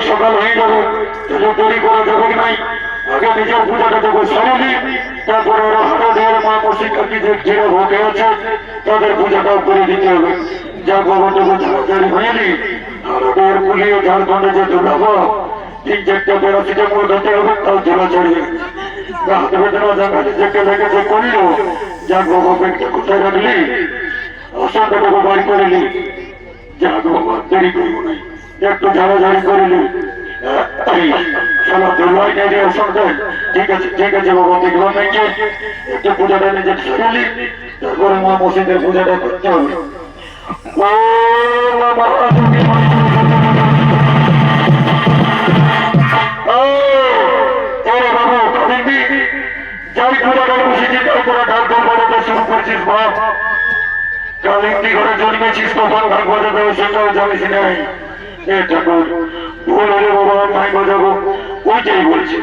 সকাল হয়ে যাবে, দেরি করা যাবে কি নাই, আগে নিজের পূজাটা দেবো সারি, তারপরে ওরা হাটাদের মা শিক্ষার্থীদের যারা ভোটে আছে তাদের পূজাটাও করে দিতে হবে। যা বাবাটুকু তাড়াতাড়ি হয়নি, হাটাদের পুলিয়ে ঝাড়খণ্ডে যে দুলাবো 3-4টা প্যারাসিটামল খেতে হবে, তাও ঝোলা ছাড়বে। হাত বেদনা জায়গাতে যেতে লেগেছে করিল, যাক বাবা পেটটা কোথায় রাখলি, অসংখ্যটুকু বাড়ি করিলি, যাক বাবা দেরি করবো নাই, একটু ঝাড়াঝাড়ি করিলি। ঠিক আছে ঠিক আছে বাবা, দেখলাম নাকি একটু পূজাটা নিজে সারালি, তারপরে মা মসজিদের পূজাটা করতে হবে। যাই পূজাটা বসেছি তারপরে ঢাক ঢোল বাজাতে শুরু করছিস বাপ, কালিন্দি ঘরে জন্মেছিস কখন ঢাক বাজাতে হবে সেটাও জানিস নাই। ঠাকুর ভুল হলে বাবা নাই বাজাবো, ওইটাই বলছি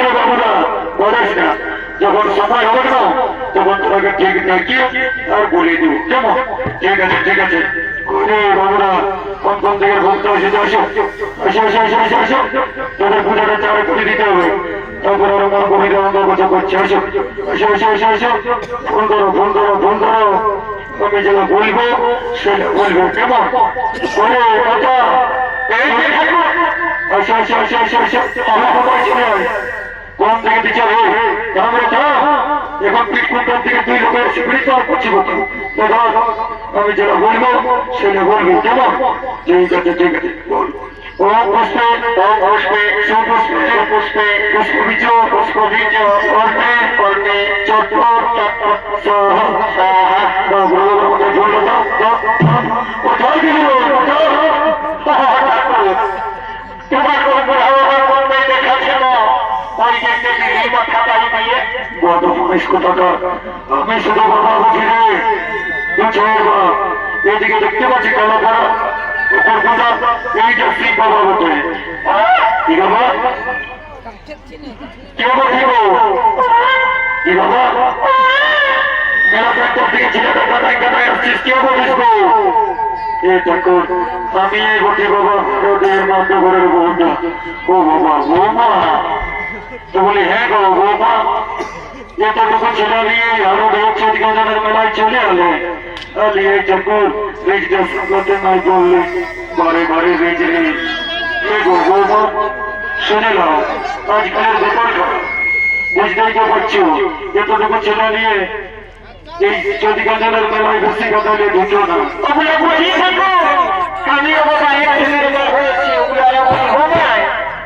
রে বাবুরা, বলিস না, যখন সময় হবে না তখন তোমাকে ঠিক দেখিয়ে আর বলে দেবো, কেমন? ঠিক আছে ঠিক আছে বাবুরা, কোন কোন থেকে ভক্ত এসেছে, আসো আসো আসো আসো আসো আসো, তোদের পূজাটা চারে করে দিতে হবে। তারপরে ওরা মা গভীরে অঙ্গ কথা করছে, আসো আসো আসো আসো আসো, ফোন করো ফোন করো ফোন করো, আমি যেটা বলবো সেটা বলবো, কেমন? কোন থেকে দিচ্ছে এখন পিঠ কুন্টার থেকে 2 লোকের শিবির করছি, আমি যেটা বলবো সেটা বলবো, কেমন? ঠিক আছে ঠিক আছে বলবো। ওম পুষ্পে ওম পুষ্পে সুপুষ্পে পুষ্পে পুষ্পবীজ পুষ্পবীজ কর্ণে কর্ণে চতুর আমি শুধু বাবা বুঝি রে, এদিকে দেখতে পাচ্ছি কালো পাড়া এইটা শিব বাবা বটে, কি বাবা কি বাবা কি বাবা মেলা প্যান্টার দিকে ছেলেটা কাটাই কাটাই আসছিস, কে বলিস গো? ঠাকুর আমি এই বটে বাবা, রোদের মাত্র ঘরের বউটা। ও বাবা বৌমা, তো বলি হ্যাঁ গো বৌমা, এতটুকু ছেলে নিয়ে আরো বেড়ে মেলায় চলে আলে, আলি এই ঠাকুর রেজটা সামলাতে নাই বললে বারে বারে রেজ রে গো বৌমা, শুনে নাও আজকালের ব্যাপারটা বুঝতেই তো পারছো, এতটুকু ছেলে নিয়ে এই চৌদিকাঞ্জনের মেলায় বসে কাটালে ঢুকলো না।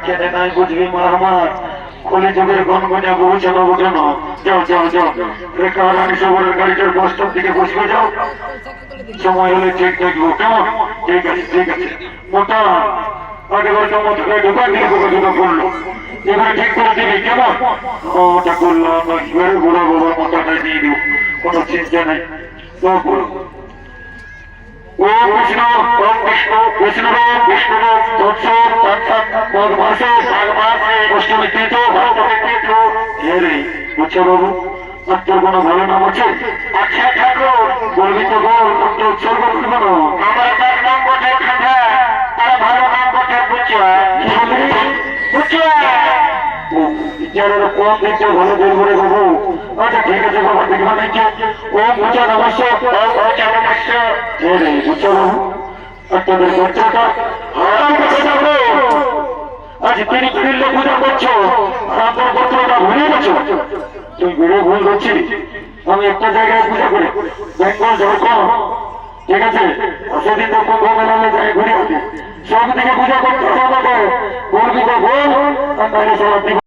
খেতে নাই বুঝবি মা আমার, কলে যুগের গনগনে বহু চালাবো কেন? যাও যাও যাও, রেখা রানী সবরের গাড়িটার বস্তার দিকে বসবে, যাও, সময় হলে ঠিক দেখবো, কেমন? ঠিক আছে ঠিক আছে। মোটা আগেবার মতো ঢোকা দিয়ে ঢোকা করলো, এবারে ঠিক করে দিবি, কেমন? ওটা করলাম, এবারে বুড়া বাবার মাথাটাই দিয়ে দিব, কোনো চিন্তা নেই। ও কৃষ্ণ ওম বিষ্ণু বিষ্ণুদেব বিষ্ণুদেব তৎসৎ তৎসৎ মাঘ মাসে অষ্টমী তীর্থ ভারতী তীর্থ। রে বুঝছো বাবু, আর তোর কোনো ভালো নাম আছে? আচ্ছা ঠাকুর বলবি তো বল, তোর উৎসর্গ করবো না। আমার তার নাম বটে খাঁটা, তার ভালো নাম বটে বুঝিয়া বুঝিয়া কম দিচ্ছে ভালো বলবো রে বাবু। আচ্ছা ঠিক আছে বাবা, দেখবা নাকি ও বুঝা নমস্য বুঝছো বাবু, আর তোদের বাচ্চাটা আজ 3 লোক পূজা করছো, আর আপনার গোত্রটা ভুলে গেছো। তুই বেড়ে ভুল করছিস, আমি একটা জায়গায় পূজা করি, বেঙ্গল ঝাড়খণ্ড ঠিক আছে সেদিন তো কোন মেলালে যাই ঘুরে আসি সব দিকে পূজা করতে হবে গোল দিকে গোল আর বাইরে সবার